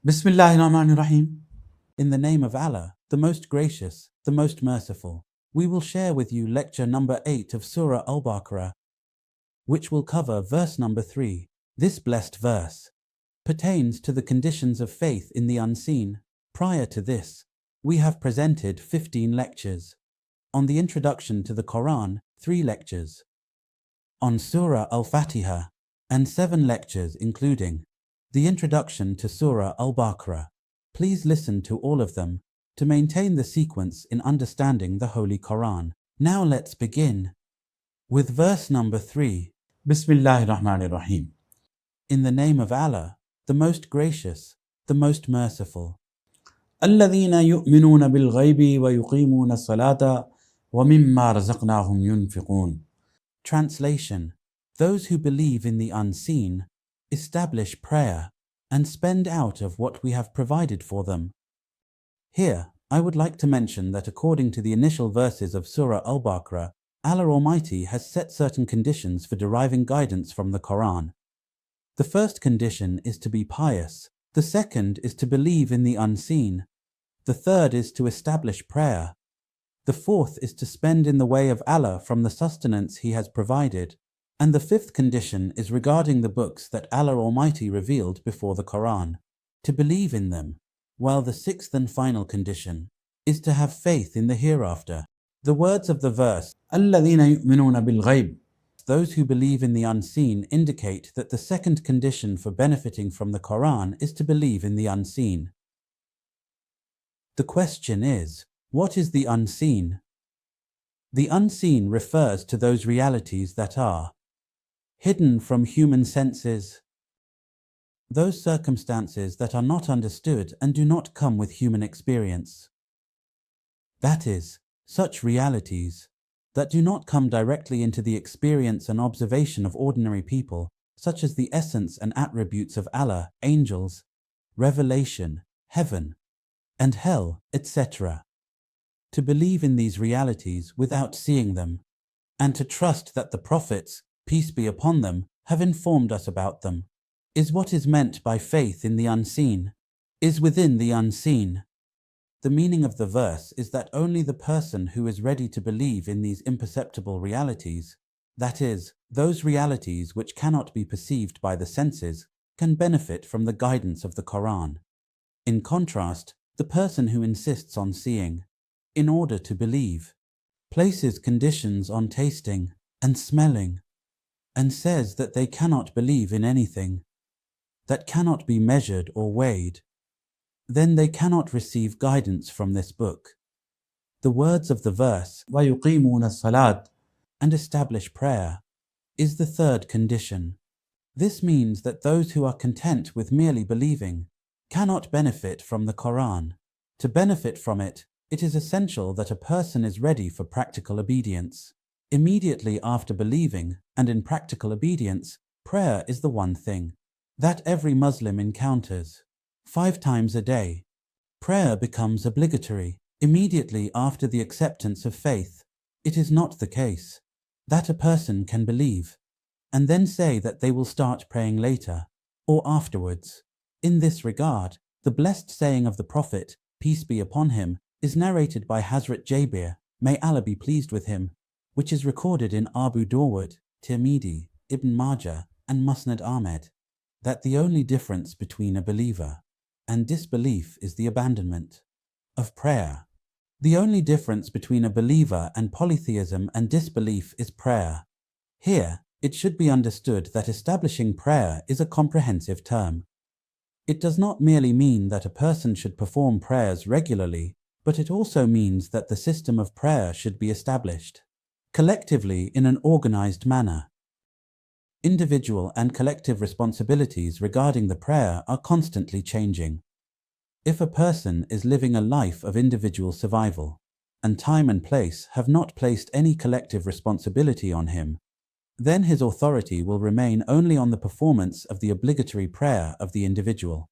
Bismillahirrahmanirrahim. In the name of Allah, the most gracious, the most merciful, we will share with you lecture number 8 of Surah Al-Baqarah, which will cover verse number 3. This blessed verse pertains to the conditions of faith in the unseen. Prior to this, we have presented 15 lectures. On the introduction to the Quran, 3 lectures. On Surah Al-Fatiha, and 7 lectures including the introduction to Surah Al-Baqarah. Please listen to all of them to maintain the sequence in understanding the Holy Quran. Now let's begin with verse number 3. Bismillahirrahmanirrahim. In the name of Allah, the most gracious, the most merciful. الذين يؤمنون بالغيب ويقيمون الصلاة ومما رزقناهم ينفقون. Translation: those who believe in the unseen establish prayer and spend out of what we have provided for them. Here, I would like to mention that according to the initial verses of Surah Al-Baqarah, Allah Almighty has set certain conditions for deriving guidance from the Quran. The first condition is to be pious. The second is to believe in the unseen. The third is to establish prayer. The fourth is to spend in the way of Allah from the sustenance He has provided. And the fifth condition is regarding the books that Allah Almighty revealed before the Quran, to believe in them, while the sixth and final condition is to have faith in the hereafter. The words of the verse, الَّذِينَ يُؤْمِنُونَ بِالْغَيْبِ, those who believe in the unseen, indicate that the second condition for benefiting from the Quran is to believe in the unseen. The question is, what is the unseen? The unseen refers to those realities that are hidden from human senses, those circumstances that are not understood and do not come with human experience. That is, such realities that do not come directly into the experience and observation of ordinary people, such as the essence and attributes of Allah, angels, revelation, heaven, and hell, etc. To believe in these realities without seeing them, and to trust that the prophets, peace be upon them, have informed us about them, is what is meant by faith in the unseen, is within the unseen. The meaning of the verse is that only the person who is ready to believe in these imperceptible realities, that is, those realities which cannot be perceived by the senses, can benefit from the guidance of the Quran. In contrast, the person who insists on seeing, in order to believe, places conditions on tasting and smelling, and says that they cannot believe in anything that cannot be measured or weighed, then they cannot receive guidance from this book. The words of the verse, وَيُقِيمُونَ الصَّلَاةَ, and establish prayer, is the third condition. This means that those who are content with merely believing cannot benefit from the Quran. To benefit from it, it is essential that a person is ready for practical obedience. Immediately after believing and in practical obedience, prayer is the one thing that every Muslim encounters 5 times a day. Prayer becomes obligatory immediately after the acceptance of faith. It is not the case that a person can believe and then say that they will start praying later or afterwards. In this regard, the blessed saying of the Prophet, peace be upon him, is narrated by Hazrat Jabir, may Allah be pleased with him, which is recorded in Abu Dawud, Tirmidhi, Ibn Majah, and Musnad Ahmed, that the only difference between a believer and disbelief is the abandonment of prayer. The only difference between a believer and polytheism and disbelief is prayer. Here, it should be understood that establishing prayer is a comprehensive term. It does not merely mean that a person should perform prayers regularly, but it also means that the system of prayer should be established collectively in an organized manner. Individual and collective responsibilities regarding the prayer are constantly changing. If a person is living a life of individual survival, and time and place have not placed any collective responsibility on him, then his authority will remain only on the performance of the obligatory prayer of the individual.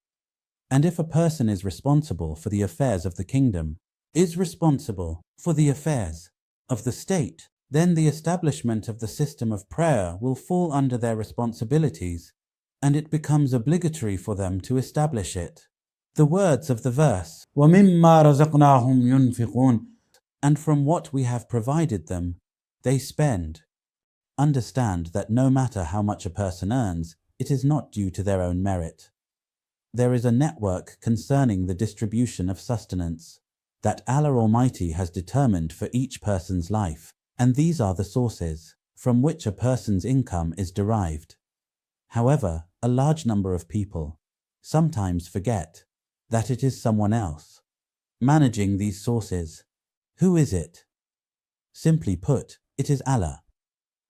And if a person is responsible for the affairs of the kingdom, is responsible for the affairs of the state, then the establishment of the system of prayer will fall under their responsibilities, and it becomes obligatory for them to establish it. The words of the verse, وَمِمَّا رَزَقْنَاهُمْ يُنْفِقُونَ, and from what we have provided them, they spend. Understand that no matter how much a person earns, it is not due to their own merit. There is a network concerning the distribution of sustenance that Allah Almighty has determined for each person's life, and these are the sources from which a person's income is derived. However, a large number of people sometimes forget that it is someone else managing these sources. Who is it? Simply put, it is Allah.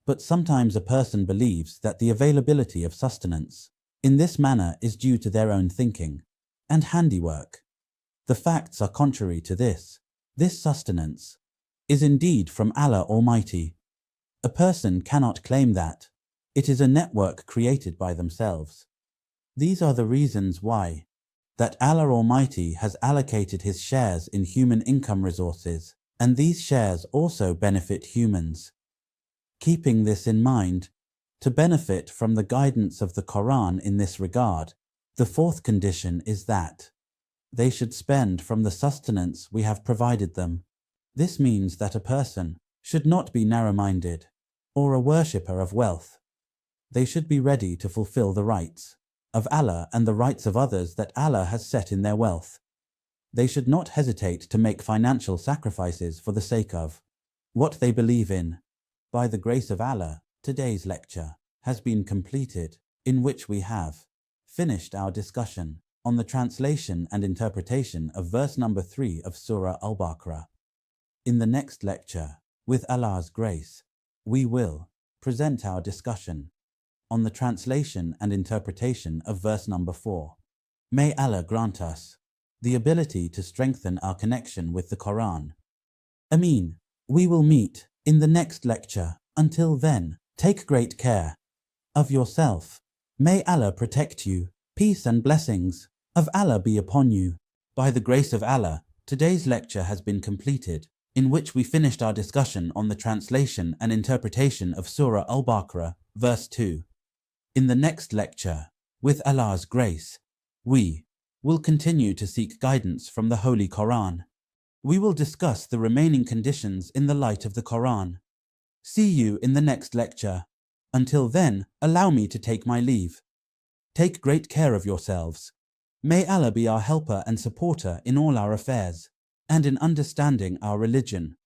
But sometimes a person believes that the availability of sustenance in this manner is due to their own thinking and handiwork. The facts are contrary to this. This sustenance is indeed from Allah Almighty. A person cannot claim that. It is a network created by themselves. These are the reasons why that Allah Almighty has allocated His shares in human income resources, and these shares also benefit humans. Keeping this in mind, to benefit from the guidance of the Quran in this regard, the fourth condition is that they should spend from the sustenance we have provided them. This means that a person should not be narrow-minded or a worshipper of wealth. They should be ready to fulfill the rights of Allah and the rights of others that Allah has set in their wealth. They should not hesitate to make financial sacrifices for the sake of what they believe in. By the grace of Allah, today's lecture has been completed, in which we have finished our discussion on the translation and interpretation of verse number 3 of Surah Al-Baqarah. In the next lecture, with Allah's grace, we will present our discussion on the translation and interpretation of verse number 4. May Allah grant us the ability to strengthen our connection with the Quran. Ameen. We will meet in the next lecture. Until then, take great care of yourself. May Allah protect you. Peace and blessings of Allah be upon you. By the grace of Allah, today's lecture has been completed, in which we finished our discussion on the translation and interpretation of Surah Al-Baqarah, verse 2. In the next lecture, with Allah's grace, we will continue to seek guidance from the Holy Quran. We will discuss the remaining conditions in the light of the Quran. See you in the next lecture. Until then, allow me to take my leave. Take great care of yourselves. May Allah be our helper and supporter in all our affairs, and in understanding our religion.